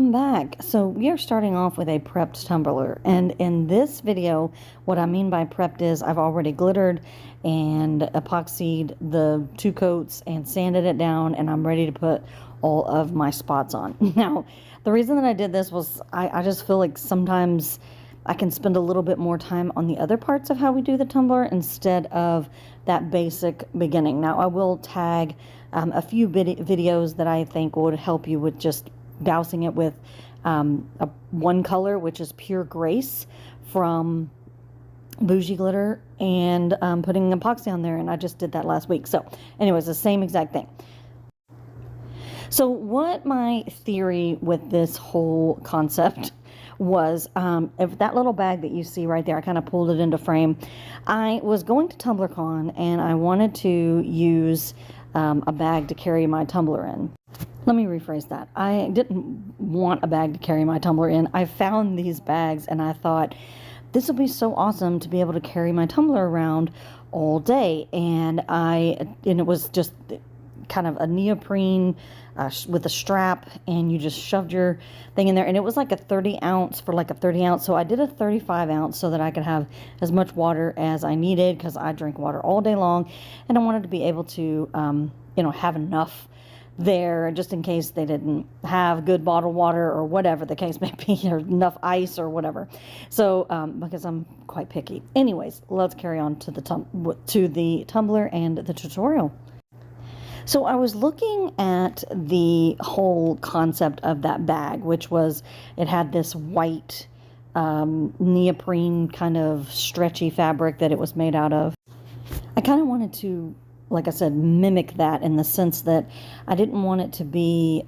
Welcome back. So we are starting off with a prepped tumbler, and in this video what I mean by prepped is I've already glittered and epoxied the 2 coats and sanded it down, and I'm ready to put all of my spots on. Now the reason that I did this was I just feel like sometimes I can spend a little bit more time on the other parts of how we do the tumbler instead of that basic beginning. Now I will tag a few videos that I think would help you with just dousing it with one color, which is Pure Grace from Bougie Glitter, and putting epoxy on there, and I just did that last week. So anyways, the same exact thing. So what my theory with this whole concept was, if that little bag that you see right there, I kind of pulled it into frame. I was going to TumblerCon and I wanted to use a bag to carry my tumbler in. Let me rephrase that. I didn't want a bag to carry my tumbler in. I found these bags and I thought this would be so awesome to be able to carry my tumbler around all day. And it was just kind of a neoprene with a strap, and you just shoved your thing in there, and it was like a 30 ounce for like a 30 ounce. So I did a 35 ounce so that I could have as much water as I needed, because I drink water all day long, and I wanted to be able to have enough there just in case they didn't have good bottled water or whatever the case may be, or enough ice or whatever. So because I'm quite picky. Anyways, let's carry on to the tumbler and the tutorial. So I was looking at the whole concept of that bag, which was, it had this white neoprene kind of stretchy fabric that it was made out of. I kind of wanted to, like I said, mimic that in the sense that I didn't want it to be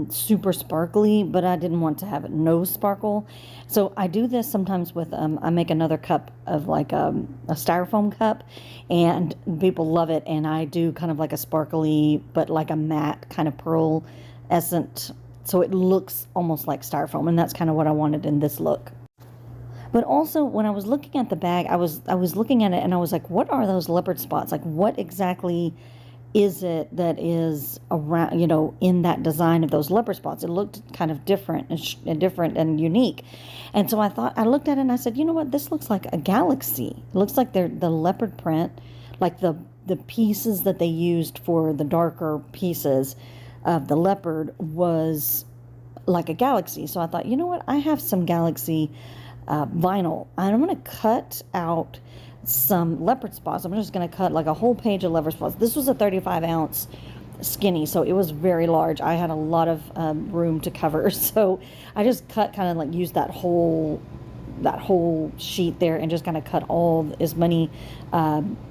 super sparkly, but I didn't want to have it no sparkle. So I do this sometimes with, I make another cup of like a styrofoam cup, and people love it. And I do kind of like a sparkly, but like a matte kind of pearl essence. So it looks almost like styrofoam, and that's kind of what I wanted in this look. But also, when I was looking at the bag, I was looking at it and I was like, what are those leopard spots? Like, what exactly is it that is around, in that design of those leopard spots? It looked kind of different and unique. And so I looked at it and I said, you know what? This looks like a galaxy. It looks like the leopard print, like the pieces that they used for the darker pieces of the leopard was like a galaxy. So I thought, you know what? I have some galaxy vinyl, and I'm going to cut out some leopard spots. I'm just going to cut like a whole page of leopard spots. This was a 35 ounce skinny, so it was very large. I had a lot of room to cover, so I just cut, kind of like used that whole sheet there, and just kind of cut as many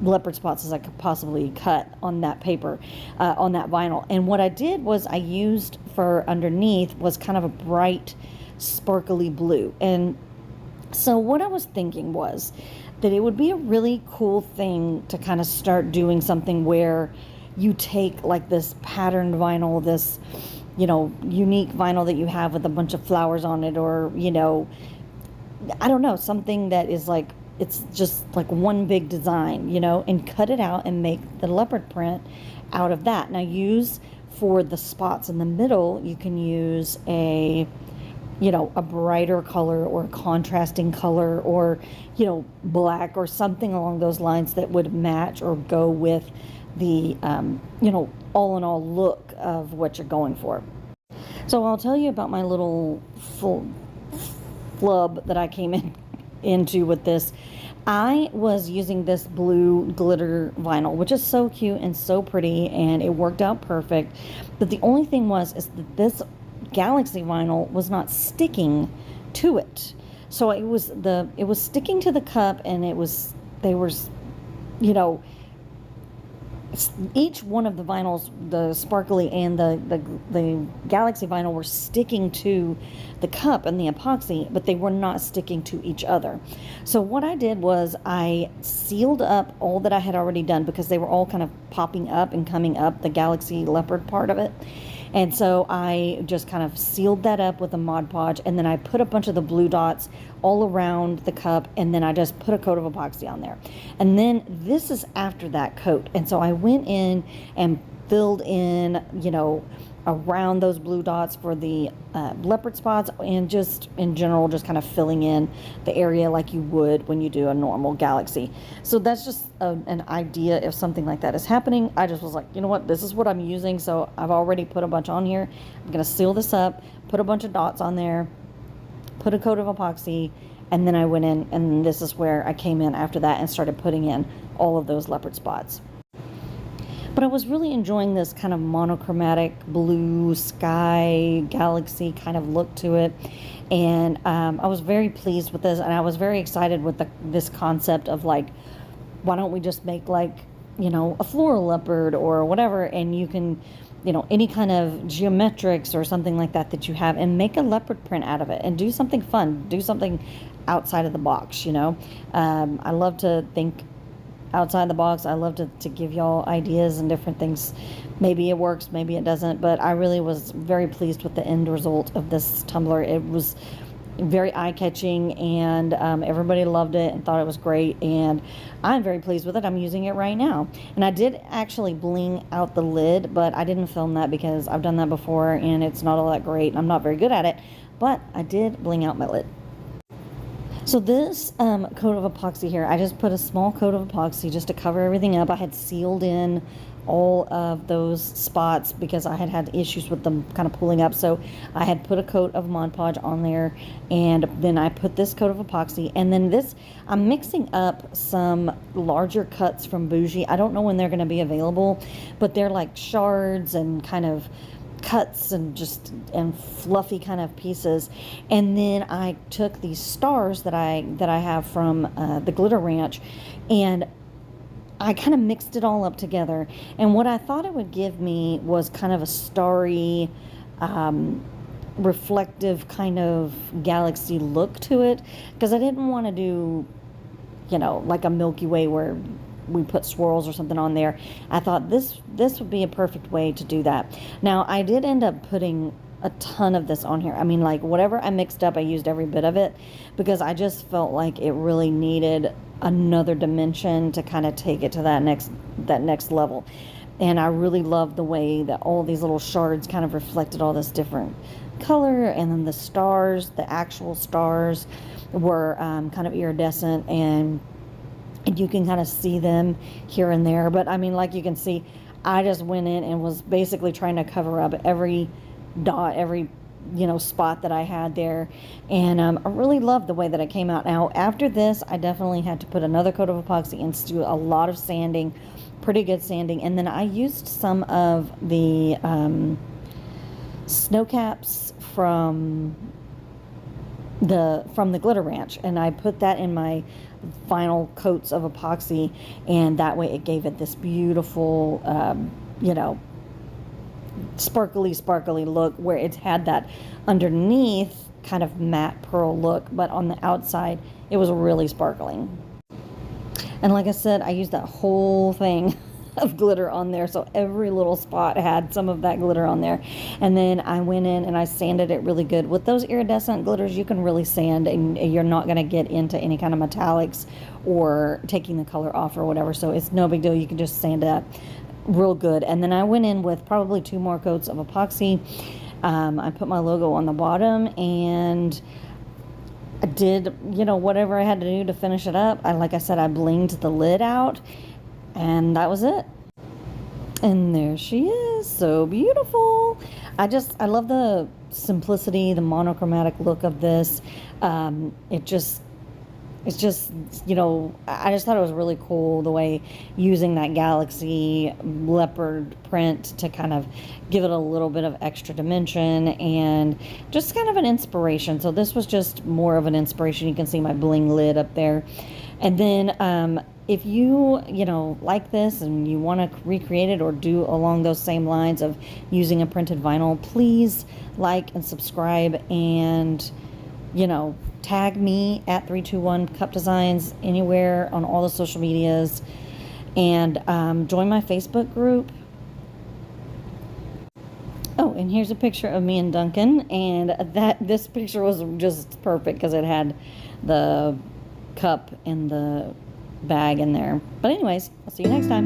leopard spots as I could possibly cut on that paper, on that vinyl. And what I did was I used for underneath was kind of a bright sparkly blue. And so what I was thinking was that it would be a really cool thing to kind of start doing something where you take like this patterned vinyl, this, unique vinyl that you have with a bunch of flowers on it, or, I don't know, something that is like, it's just like one big design, and cut it out and make the leopard print out of that. Now for the spots in the middle, you can use a brighter color or a contrasting color, or, black or something along those lines that would match or go with the, all in all look of what you're going for. So I'll tell you about my little flub that I came into with this. I was using this blue glitter vinyl, which is so cute and so pretty, and it worked out perfect. But the only thing is that this galaxy vinyl was not sticking to it. So it was sticking to the cup, and each one of the vinyls, the sparkly and the galaxy vinyl, were sticking to the cup and the epoxy, but they were not sticking to each other. So what I did was I sealed up all that I had already done, because they were all kind of popping up and coming up, the galaxy leopard part of it. And so I just kind of sealed that up with a Mod Podge, and then I put a bunch of the blue dots all around the cup, and then I just put a coat of epoxy on there. And then this is after that coat. And so I went in and filled in, around those blue dots for the leopard spots, and just in general just kind of filling in the area like you would when you do a normal galaxy. So that's just an idea if something like that is happening. I just was like, you know what, this is what I'm using, so I've already put a bunch on here. I'm gonna seal this up, put a bunch of dots on there, put a coat of epoxy, and then I went in, and this is where I came in after that and started putting in all of those leopard spots. But I was really enjoying this kind of monochromatic blue sky galaxy kind of look to it. And I was very pleased with this, and I was very excited with this concept of like, why don't we just make like, you know, a floral leopard or whatever, and you can, you know, any kind of geometrics or something like that that you have, and make a leopard print out of it and do something fun, do something outside of the box, you know. I love to think outside the box. I love to give y'all ideas and different things. Maybe it works, maybe it doesn't, but I really was very pleased with the end result of this tumbler. It was very eye-catching, and everybody loved it and thought it was great, and I'm very pleased with it. I'm using it right now. And I did actually bling out the lid, but I didn't film that because I've done that before and it's not all that great. I'm not very good at it, but I did bling out my lid. So this coat of epoxy here, I just put a small coat of epoxy just to cover everything up. I had sealed in all of those spots because I had had issues with them kind of pulling up. So I had put a coat of Mod Podge on there, and then I put this coat of epoxy. And then this, I'm mixing up some larger cuts from Bougie. I don't know when they're going to be available, but they're like shards and kind of cuts and fluffy kind of pieces. And then I took these stars that I have from the Glitter Ranch, and I kind of mixed it all up together. And what I thought it would give me was kind of a starry, reflective kind of galaxy look to it, because I didn't want to do, you know, like a Milky Way where we put swirls or something on there. I thought this would be a perfect way to do that. Now, I did end up putting a ton of this on here. I mean, like, whatever I mixed up, I used every bit of it, because I just felt like it really needed another dimension to kind of take it to that next level. And I really loved the way that all these little shards kind of reflected all this different color, and then the stars, the actual stars, were kind of iridescent, and you can kind of see them here and there. But I mean, like you can see, I just went in and was basically trying to cover up every dot, every, you know, spot that I had there. And I really loved the way that it came out. Now, after this, I definitely had to put another coat of epoxy and do a lot of sanding, pretty good sanding. And then I used some of the snow caps from the Glitter Ranch, and I put that in my final coats of epoxy, and that way it gave it this beautiful you know, sparkly look, where it had that underneath kind of matte pearl look, but on the outside it was really sparkling. And like I said, I used that whole thing of glitter on there, so every little spot had some of that glitter on there. And then I went in and I sanded it really good. With those iridescent glitters, you can really sand, and you're not going to get into any kind of metallics or taking the color off or whatever, so it's no big deal. You can just sand it real good. And then I went in with probably 2 more coats of epoxy. I put my logo on the bottom, and I did, you know, whatever I had to do to finish it up. Like I said, I blinged the lid out, and that was it. And there she is, so beautiful. I love the simplicity, the monochromatic look of this. It's just, you know, I just thought it was really cool the way using that galaxy leopard print to kind of give it a little bit of extra dimension, and just kind of an inspiration. So this was just more of an inspiration. You can see my bling lid up there. And then if you know, like this and you want to recreate it or do along those same lines of using a printed vinyl, please like and subscribe, and, you know, tag me at 321 Cup Designs anywhere on all the social medias, and join my Facebook group. Oh, and here's a picture of me and Duncan, and this picture was just perfect because it had the cup and the bag in there. But anyways, I'll see you next time.